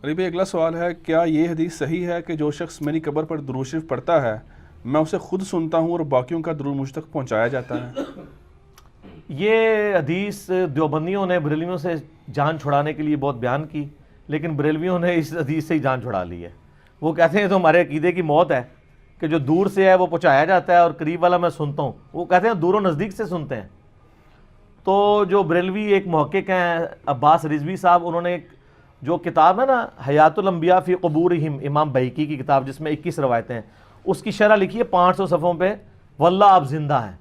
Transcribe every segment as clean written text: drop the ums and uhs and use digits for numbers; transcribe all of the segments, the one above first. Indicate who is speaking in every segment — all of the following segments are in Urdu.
Speaker 1: علی بھائی اگلا سوال ہے، کیا یہ حدیث صحیح ہے کہ جو شخص میری قبر پر درود شریف پڑھتا ہے میں اسے خود سنتا ہوں اور باقیوں کا درود مجھ تک پہنچایا جاتا ہے؟
Speaker 2: یہ حدیث دیوبندیوں نے بریلویوں سے جان چھڑانے کے لیے بہت بیان کی، لیکن بریلویوں نے اس حدیث سے ہی جان چھڑا لی ہے۔ وہ کہتے ہیں تو ہمارے عقیدے کی موت ہے کہ جو دور سے ہے وہ پہنچایا جاتا ہے اور قریب والا میں سنتا ہوں۔ وہ کہتے ہیں دور و نزدیک سے سنتے ہیں۔ تو جو بریلوی ایک محقق ہیں عباس رضوی صاحب، انہوں نے ایک جو کتاب ہے نا حیات الانبیاء فی قبورہم، امام بہقی کی کتاب جس میں 21 روایتیں ہیں، اس کی شرح لکھی ہے 500 صفحوں پہ، واللہ آپ زندہ ہیں۔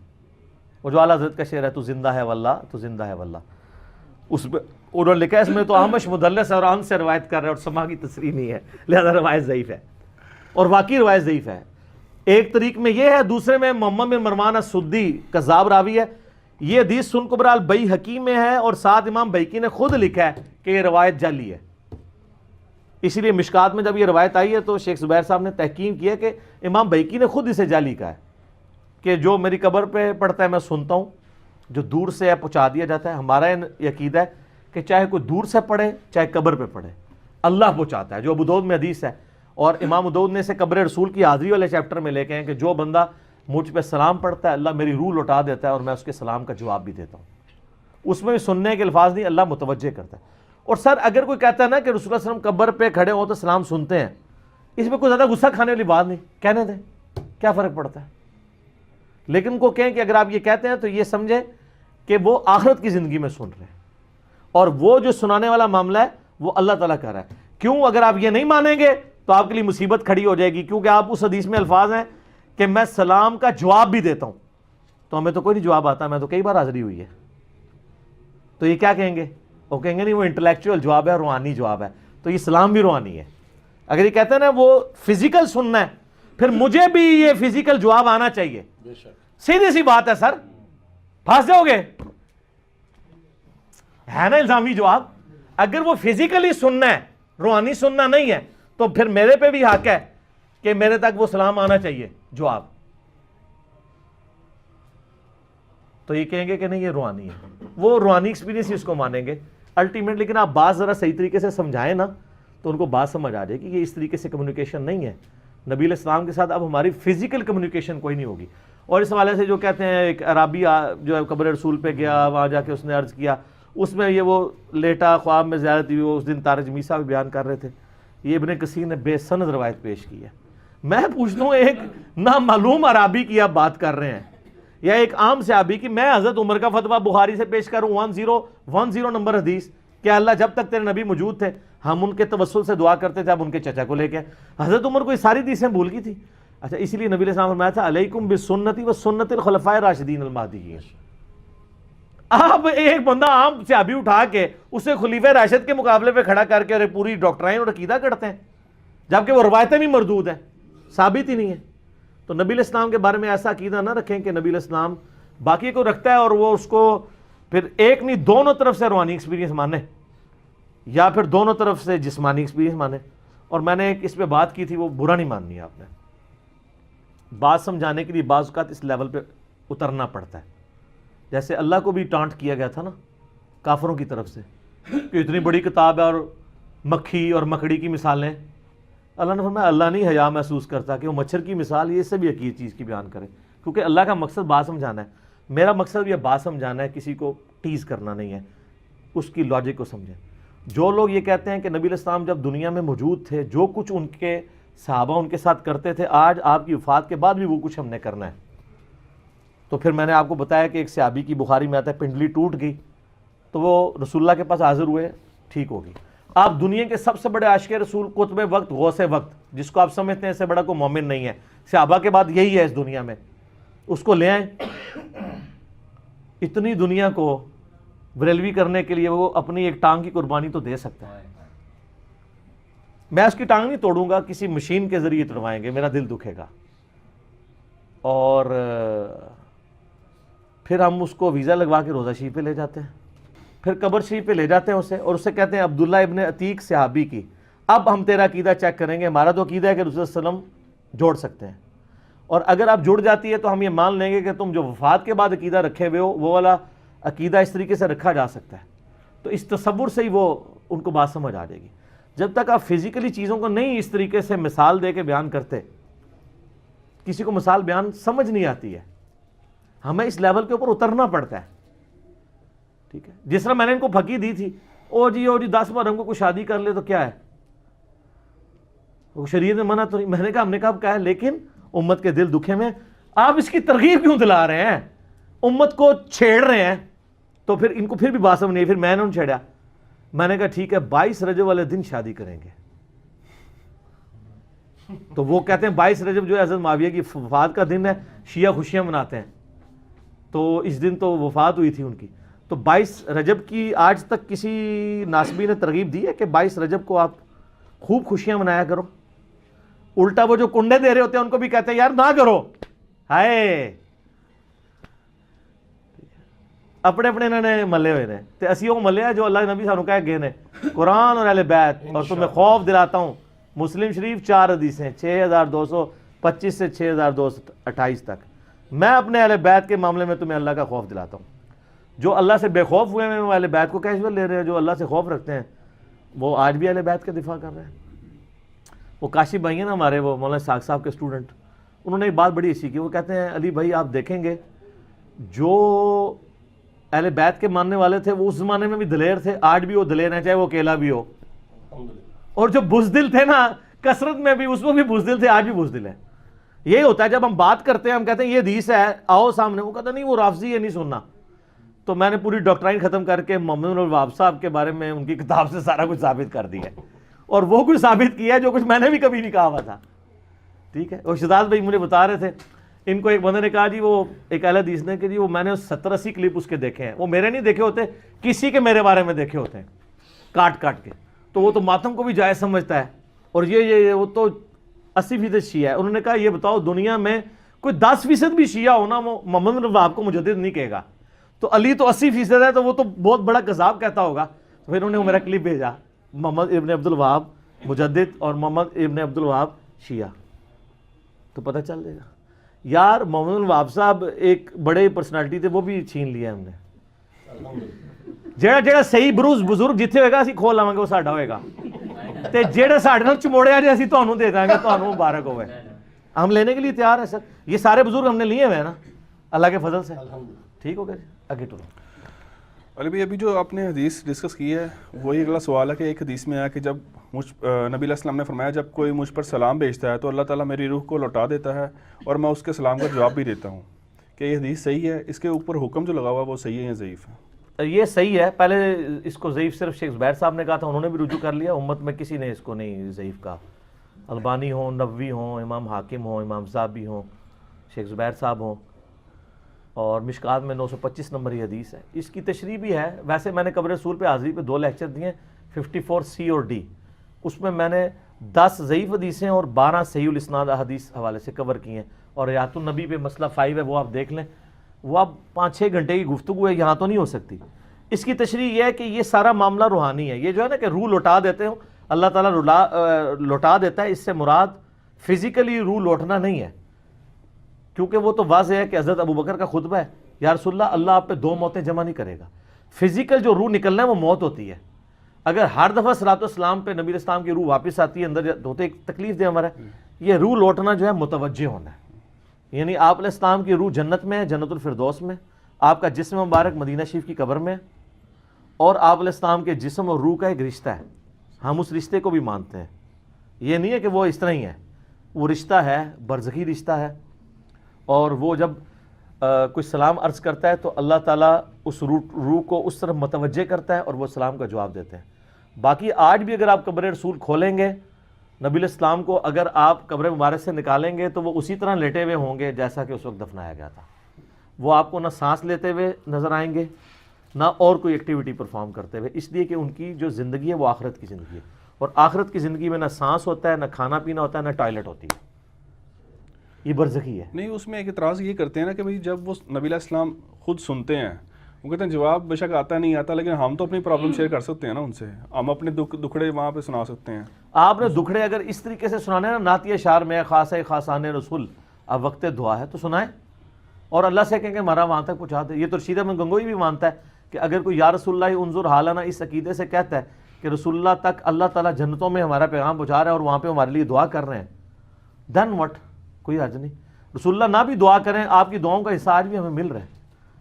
Speaker 2: وہ جو اعلیٰ حضرت کا شعر ہے، تو زندہ ہے واللہ، تو زندہ ہے واللہ، اس میں انہوں نے لکھا ہے اس میں تو احمش مدلس اور ان سے روایت کر رہے ہیں اور سما کی تصریح نہیں ہے، لہذا روایت ضعیف ہے، اور واقعی روایت ضعیف ہے۔ ایک طریق میں یہ ہے، دوسرے میں محمد بن مروان السدی کذاب راوی ہے۔ یہ حدیث سن کبریٰ البیہقی میں ہے اور ساتھ امام بہقی نے خود لکھا ہے کہ یہ روایت جعلی ہے۔ اسی لیے مشکات میں جب یہ روایت آئی ہے تو شیخ زبیر صاحب نے تحقیق کیا کہ امام بہقی نے خود اسے جعلی کہا ہے کہ جو میری قبر پہ پڑھتا ہے میں سنتا ہوں، جو دور سے ہے پہنچا دیا جاتا ہے۔ ہمارا یہ عقیدہ ہے کہ چاہے کوئی دور سے پڑھے چاہے قبر پہ پڑھے، اللہ پہنچاتا ہے، جو ابو داؤد میں حدیث ہے، اور امام ابو داؤد نے اسے قبر رسول کی حاضری والے چیپٹر میں لے کے ہیں کہ جو بندہ مجھ پہ سلام پڑھتا ہے اللہ میری روح لوٹا دیتا ہے اور میں اس کے سلام کا جواب بھی دیتا ہوں۔ اس میں بھی سننے کے الفاظ نہیں، اللہ متوجہ کرتا ہے۔ اور سر اگر کوئی کہتا ہے نا کہ رسول اللہ صلی اللہ علیہ وسلم قبر پہ کھڑے ہوں تو سلام سنتے ہیں، اس میں کوئی زیادہ غصہ کھانے والی بات نہیں، کہنے دیں، کیا فرق پڑتا ہے؟ لیکن ان کو کہیں کہ اگر آپ یہ کہتے ہیں تو یہ سمجھیں کہ وہ آخرت کی زندگی میں سن رہے ہیں، اور وہ جو سنانے والا معاملہ ہے وہ اللہ تعالیٰ کر رہا ہے۔ کیوں؟ اگر آپ یہ نہیں مانیں گے تو آپ کے لیے مصیبت کھڑی ہو جائے گی، کیونکہ آپ اس حدیث میں الفاظ ہیں کہ میں سلام کا جواب بھی دیتا ہوں، تو ہمیں تو کوئی نہیں جواب آتا، میں تو کئی بار حاضری ہوئی ہے، تو یہ کیا کہیں گے؟ وہ کہیں گے نہیں وہ انٹلیکچوئل جواب ہے، روحانی جواب ہے، تو یہ سلام بھی روحانی ہے۔ اگر یہ کہتے ہیں نا وہ فزیکل سننا ہے، پھر مجھے بھی یہ فزیکل جواب آنا چاہیے۔ سیدھی سی بات ہے سر، پھنس جاؤ گے، ہے نا الزامی جواب۔ اگر وہ فزیکلی سننا ہے، روحانی سننا نہیں ہے، تو پھر میرے پہ بھی حق ہے کہ میرے تک وہ سلام آنا چاہیے جواب۔ تو یہ کہیں گے کہ نہیں یہ روحانی ہے، وہ روحانی ایکسپیرینس ہی اس کو مانیں گے الٹیمیٹ۔ لیکن آپ بات ذرا صحیح طریقے سے سمجھائیں نا تو ان کو بات سمجھ آ جائے کہ یہ اس طریقے سے کمیونیکیشن نہیں ہے۔ نبی علیہ السلام کے ساتھ اب ہماری فزیکل کمیونیکیشن کوئی نہیں ہوگی۔ اور اس حوالے سے جو کہتے ہیں ایک عرابی جو ہے قبر رسول پہ گیا، وہاں جا کے اس نے عرض کیا، اس میں یہ وہ لیٹا خواب میں زیارت ہوئی، وہ اس دن طارق جمیل صاحب بیان کر رہے تھے، یہ ابن کثیر نے بے سند روایت پیش کی ہے۔ میں پوچھتا ہوں ایک نامعلوم عرابی کی آپ بات کر رہے ہیں یا ایک عام صحابی کی، میں حضرت عمر کا فتویٰ بخاری سے پیش کروں 1010 نمبر حدیث کہ اللہ جب تک تیرے نبی موجود تھے ہم ان کے توسل سے دعا کرتے تھے، اب ان کے چچا کو لے کے حضرت عمر کو یہ ساری حدیثیں بھول گئی تھی۔ اچھا، اسی لیے نبی علیہ السلام نے فرمایا تھا علیکم بسنتی و سنت الخلفاء الراشدین المہدیین۔ آپ ایک بندہ عام صحابی اٹھا کے اسے خلیفہ راشد کے مقابلے پہ کھڑا کر کے پوری ڈاکٹرائن اور عقیدہ کرتے ہیں، جبکہ وہ روایتیں بھی مردود ہیں، ثابت ہی نہیں ہے۔ تو نبی علیہ السلام کے بارے میں ایسا عقیدہ نہ رکھیں کہ نبی علیہ السلام باقی کو رکھتا ہے اور وہ اس کو پھر ایک نہیں دونوں طرف سے روحانی ایکسپیرینس مانے یا پھر دونوں طرف سے جسمانی ایکسپیرینس مانے۔ اور میں نے ایک اس پہ بات کی تھی، وہ برا نہیں ماننی ہے آپ نے۔ بات سمجھانے کے لیے بعض اوقات اس لیول پہ اترنا پڑتا ہے، جیسے اللہ کو بھی ٹانٹ کیا گیا تھا نا کافروں کی طرف سے کہ اتنی بڑی کتاب ہے اور مکھی اور مکڑی کی مثالیں۔ اللہ نے فرمایا اللہ نہیں حیا محسوس کرتا کہ وہ مچھر کی مثال یہ سے بھی حقیقی چیز کی بیان کرے، کیونکہ اللہ کا مقصد بات سمجھانا ہے، میرا مقصد بھی بات سمجھانا ہے، کسی کو ٹیز کرنا نہیں ہے، اس کی لاجک کو سمجھیں۔ جو لوگ یہ کہتے ہیں کہ نبی علیہ السلام جب دنیا میں موجود تھے جو کچھ ان کے صحابہ ان کے ساتھ کرتے تھے، آج آپ کی وفات کے بعد بھی وہ کچھ ہم نے کرنا ہے، تو پھر میں نے آپ کو بتایا کہ ایک صحابی کی بخاری میں آتا ہے پنڈلی ٹوٹ گئی تو وہ رسول اللہ کے پاس حاضر ہوئے، ٹھیک ہوگی۔ آپ دنیا کے سب سے بڑے عاشق رسول، قطب وقت، غوث وقت، جس کو آپ سمجھتے ہیں اس سے بڑا کوئی مومن نہیں ہے، صحابہ کے بعد یہی ہے اس دنیا میں، اس کو لے آئیں۔ اتنی دنیا کو بریلوی کرنے کے لیے وہ اپنی ایک ٹانگ کی قربانی تو دے سکتا ہے۔ میں اس کی ٹانگ نہیں توڑوں گا، کسی مشین کے ذریعے توڑوائیں گے، میرا دل دکھے گا، اور پھر ہم اس کو ویزا لگوا کے روضہ شریف پہ لے جاتے ہیں، پھر قبر شریف پہ لے جاتے ہیں اسے، اور اسے کہتے ہیں عبداللہ ابن عتیق صحابی کی، اب ہم تیرا عقیدہ چیک کریں گے، ہمارا تو عقیدہ ہے کہ رسول اللہ صلی اللہ علیہ وسلم جوڑ سکتے ہیں، اور اگر آپ جڑ جاتی ہے تو ہم یہ مان لیں گے کہ تم جو وفات کے بعد عقیدہ رکھے ہوئے ہو وہ والا عقیدہ اس طریقے سے رکھا جا سکتا ہے۔ تو اس تصور سے ہی وہ ان کو بات سمجھ آ جائے گی۔ جب تک آپ فزیکلی چیزوں کو نہیں اس طریقے سے مثال دے کے بیان کرتے، کسی کو مثال بیان سمجھ نہیں آتی ہے، ہمیں اس لیول کے اوپر اترنا پڑتا ہے. ٹھیک ہے، جس طرح میں نے ان کو پھکی دی تھی، او جی 10 محرم کو کوئی شادی کر لے تو کیا ہے، وہ شریعت میں منع تو نہیں. میں نے کہا ہم نے کہا کیا ہے، لیکن امت کے دل دکھے میں آپ اس کی ترغیب کیوں دلا رہے ہیں، امت کو چھیڑ رہے ہیں. تو پھر ان کو پھر بھی بات سمجھ نہیں، پھر میں نے ان چھیڑا. میں نے کہا ٹھیک ہے 22 رجب والے دن شادی کریں گے. تو وہ کہتے ہیں 22 رجب جو ہے حضرت معاویہ کی وفات کا دن ہے، شیعہ خوشیاں مناتے ہیں. تو اس دن تو وفات ہوئی تھی ان کی. تو 22 رجب کی آج تک کسی ناسبی نے ترغیب دی ہے کہ 22 رجب کو آپ خوب خوشیاں منایا کرو؟ الٹا وہ جو کنڈے دے رہے ہوتے ہیں ان کو بھی کہتے ہیں یار نہ کرو. ہائے اپنے اپنے انہوں نے ملے ہوئے نے. تے اسی وہ ملے ہیں جو اللہ نبی سانو کہہ گئے نے قرآن اور اہل بیت، اور تمہیں خوف دلاتا ہوں. مسلم شریف 4 حدیثیں 6225 سے 6228 تک. میں اپنے اہل بیت کے معاملے میں تمہیں اللہ کا خوف دلاتا ہوں. جو اللہ سے بے خوف ہوئے ہیں وہ اہل بیت کو کیجول لے رہے ہیں، جو اللہ سے خوف رکھتے ہیں وہ آج بھی اہل بیت کا دفاع کر رہے ہیں. وہ کاشف بھائی ہیں نا ہمارے، وہ مولانا اسحاق صاحب کے اسٹوڈنٹ، انہوں نے ایک بات بڑی اچھی کی. وہ کہتے ہیں علی بھائی آپ دیکھیں گے جو اہل بیت کے ماننے والے تھے وہ اس زمانے میں بھی دلیر تھے، آج بھی وہ دلیر ہیں چاہے وہ اکیلا بھی ہو. اور جو بزدل تھے نا کثرت میں بھی، اس میں بھی بزدل تھے، آج بھی بزدل ہیں. یہی ہوتا ہے جب ہم بات کرتے ہیں، ہم کہتے ہیں یہ حدیث ہے آؤ سامنے، وہ کہتا نہیں وہ رافضی ہے نہیں سننا. تو میں نے پوری ڈاکٹرائن ختم کر کے محمد بن الوہاب صاحب کے بارے میں ان کی کتاب سے سارا کچھ ثابت کر دیا ہے، اور وہ کچھ ثابت کیا ہے جو کچھ میں نے بھی کبھی نہیں کہا ہوا تھا. ٹھیک ہے. اور شہزاد بھائی مجھے بتا رہے تھے، ان کو ایک بندے نے کہا جی وہ ایک اہل حدیث نے کہ جی وہ میں نے 70-80 کلپ اس کے دیکھے ہیں، وہ میرے نہیں دیکھے ہوتے، کسی کے میرے بارے میں دیکھے ہوتے ہیں کاٹ کاٹ کے. تو وہ تو ماتم کو بھی جائز سمجھتا ہے، اور یہ وہ تو 80% شیعہ ہے. انہوں نے کہا یہ بتاؤ دنیا میں کوئی 10% بھی شیعہ ہونا وہ محمد بن الوہاب کو مجدد نہیں کہے گا، تو علی تو 80% ہے تو وہ تو بہت بڑا کذاب کہتا ہوگا. تو پھر انہوں نے میرا کلپ بھیجا محمد ابن عبد الوہاب مجدد اور محمد ابن عبد الوہاب شیعہ، تو پتہ چل جائے گا. یار محمد الوہاب صاحب ایک بڑے پرسنالٹی تھے، وہ بھی چھین لیا ہم نے. جہاں صحیح بروز بزرگ جتنے ہوئے گا اسی کھول لواں گے وہ ساڈا ہوئے گا، تے جہاں ساڈے نال چموڑے جی اسی تانوں دے دیں گے، تانوں مبارک ہوئے. ہم لینے کے لیے تیار ہیں سر. یہ سارے بزرگ ہم نے لیے ہوئے ہیں نا اللہ کے فضل سے. ٹھیک ہو گیا جی، آگے ٹورو.
Speaker 1: علی بھائی ابھی جو آپ نے حدیث ڈسکس کی ہے وہی اگلا سوال ہے کہ ایک حدیث میں آیا کہ جب نبی علیہ السلام نے فرمایا جب کوئی مجھ پر سلام بھیجتا ہے تو اللہ تعالیٰ میری روح کو لوٹا دیتا ہے اور میں اس کے سلام کا جواب بھی دیتا ہوں. کہ یہ حدیث صحیح ہے؟ اس کے اوپر حکم جو لگا ہوا ہے وہ صحیح ہے یا ضعیف ہے؟
Speaker 2: یہ صحیح ہے. پہلے اس کو ضعیف صرف شیخ زبیر صاحب نے کہا تھا، انہوں نے بھی رجوع کر لیا. امت میں کسی نے اس کو نہیں ضعیف کہا. البانی ہوں، نووی ہوں، امام حاکم ہوں، امام صاحبی ہوں، شیخ زبیر صاحب ہوں، اور مشکات میں 925 نمبر یہ حدیث ہے. اس کی تشریح بھی ہے. ویسے میں نے قبر رسول پہ حاضری پہ 2 لیکچر دیے، 54C اور D. اس میں نے 10 ضعیف حدیثیں اور 12 صحیح الاسناد حدیث حوالے سے کور کی ہیں. اور حیات النبی پہ مسئلہ 5 ہے، وہ آپ دیکھ لیں. وہ اب 5-6 گھنٹے کی گفتگو ہے، یہاں تو نہیں ہو سکتی. اس کی تشریح یہ ہے کہ یہ سارا معاملہ روحانی ہے. یہ جو ہے نا کہ روح لوٹا دیتے ہو، اللہ تعالیٰ لوٹا دیتا ہے، اس سے مراد فزیکلی روح لوٹنا نہیں ہے. کیونکہ وہ تو واضح ہے کہ حضرت ابوبکر کا خطبہ ہے، یا رسول اللہ اللہ آپ پہ 2 موتیں جمع نہیں کرے گا. فزیکل جو روح نکلنا ہے وہ موت ہوتی ہے. اگر ہر دفعہ صلاۃ والسلام پہ نبی اسلام کی روح واپس آتی ہے اندر تو ایک تکلیف دے ہمارا. یہ روح لوٹنا جو ہے متوجہ ہونا ہے. یعنی آپ علیہ السلام کی روح جنت میں ہے، جنت الفردوس میں. آپ کا جسم مبارک مدینہ شریف کی قبر میں ہے، اور آپ علیہ السلام کے جسم اور روح کا ایک رشتہ ہے. ہم اس رشتے کو بھی مانتے ہیں. یہ نہیں ہے کہ وہ اس طرح ہی ہے، وہ رشتہ ہے، برزخی رشتہ ہے. اور وہ جب کوئی سلام عرض کرتا ہے تو اللہ تعالیٰ اس روح کو اس طرف متوجہ کرتا ہے اور وہ سلام کا جواب دیتے ہیں. باقی آج بھی اگر آپ قبر رسول کھولیں گے، نبی علیہ السلام کو اگر آپ قبر مبارک سے نکالیں گے تو وہ اسی طرح لیٹے ہوئے ہوں گے جیسا کہ اس وقت دفنایا گیا تھا. وہ آپ کو نہ سانس لیتے ہوئے نظر آئیں گے نہ اور کوئی ایکٹیویٹی پرفارم کرتے ہوئے، اس لیے کہ ان کی جو زندگی ہے وہ آخرت کی زندگی ہے. اور آخرت کی زندگی میں نہ سانس ہوتا ہے، نہ کھانا پینا ہوتا ہے، نہ ٹوائلٹ ہوتی ہے. یہ برزخی ہے.
Speaker 1: نہیں، اس میں ایک اعتراض یہ کرتے ہیں نا کہ بھئی جب وہ نبی علیہ السلام خود سنتے ہیں، وہ کہتے ہیں جواب بے شک آتا نہیں آتا، لیکن ہم تو اپنی پرابلم شیئر کر سکتے ہیں نا ان سے، ہم اپنے دکھڑے وہاں پہ سنا سکتے ہیں.
Speaker 2: آپ نے دکھڑے اگر اس طریقے سے سنانے نا، نعتیہ شعر میں خاص خاصان رسول اب وقت دعا ہے تو سنائیں، اور اللہ سے کہیں کہ ہمارا وہاں تک پہنچا دے. یہ تو رشید احمد گنگوئی بھی مانتا ہے کہ اگر کوئی یا رسول اللہ انظر حالنا اس عقیدے سے کہتا ہے کہ رسول اللہ تک اللہ تعالیٰ جنتوں میں ہمارا پیغام پہنچا رہا ہے اور وہاں پہ ہمارے لیے دعا کر رہے ہیں, دین وٹ, کوئی حرج نہیں. رسول اللہ نہ بھی دعا کریں, آپ کی دعاؤں کا حصہ آج بھی ہمیں مل رہا ہے.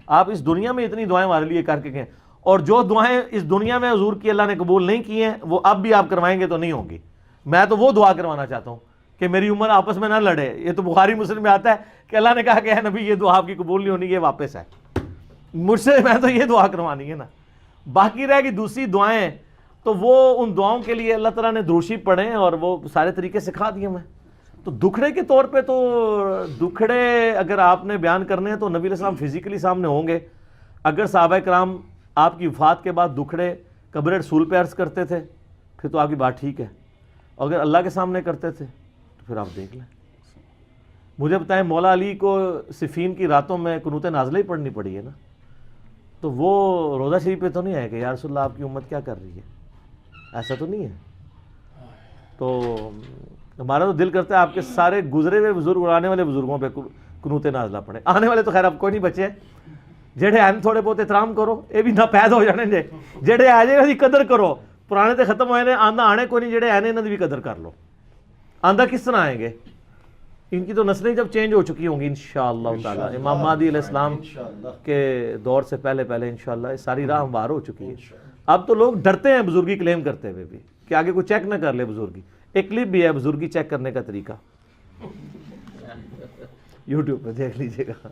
Speaker 2: آپ اس دنیا میں اتنی دعائیں ہمارے لیے کر کے گئے, اور جو دعائیں اس دنیا میں حضور کی اللہ نے قبول نہیں کی ہیں وہ اب بھی آپ کروائیں گے تو نہیں ہوں گی. میں تو وہ دعا کروانا چاہتا ہوں کہ میری امت آپس میں نہ لڑے. یہ تو بخاری مسلم میں آتا ہے کہ اللہ نے کہا کہ اے نبی یہ دعا آپ کی قبول نہیں ہونی, یہ واپس ہے مجھ سے, میں تو یہ دعا کروانی ہے نا. باقی رہ گی دوسری دعائیں تو وہ ان دعاؤں کے لیے اللہ تعالیٰ نے دروشی پڑھیں اور وہ سارے طریقے سکھا دیے میں. تو دکھڑے کے طور پہ تو دکھڑے اگر آپ نے بیان کرنے ہیں تو نبی علیہ السلام فزیکلی سامنے ہوں گے. اگر صحابہ کرام آپ کی وفات کے بعد دکھڑے قبر رسول پہ عرض کرتے تھے پھر تو آپ کی بات ٹھیک ہے, اگر اللہ کے سامنے کرتے تھے تو پھر آپ دیکھ لیں. مجھے بتائیں مولا علی کو صفین کی راتوں میں قنوت نازلہ ہی پڑھنی پڑی ہے نا, تو وہ روضہ شریف پہ تو نہیں آئے کہ یا رسول اللہ آپ کی امت کیا کر رہی ہے, ایسا تو نہیں ہے. تو ہمارا تو دل کرتا ہے آپ کے سارے گزرے ہوئے بزرگ اور آنے والے بزرگوں پہ قنوت نازلہ پڑھیں. آنے والے تو خیر اب کوئی نہیں بچے, جڑے ہیں تھوڑے بہت احترام کرو, یہ بھی نہ پیدا ہو جانے جے, جڑے آ جائے گا قدر کرو. پرانے تے ختم ہوئے نے, آندہ آنے کوئی نہیں, جڑے آنے انہوں بھی قدر کر لو. آندہ کس طرح آئیں گے, ان کی تو نسلیں جب چینج ہو چکی ہوں گی انشاءاللہ تعالی, امام مہدی علیہ السلام کے دور سے پہلے پہلے انشاءاللہ یہ ساری راہ ہموار ہو چکی ہے. اب تو لوگ ڈرتے ہیں بزرگی کلیم کرتے ہوئے بھی کہ آگے کوئی چیک نہ کر لے بزرگی. ایک کلپ بھی ہے بزرگی چیک کرنے کا طریقہ, یوٹیوب پہ دیکھ لیجئے گا.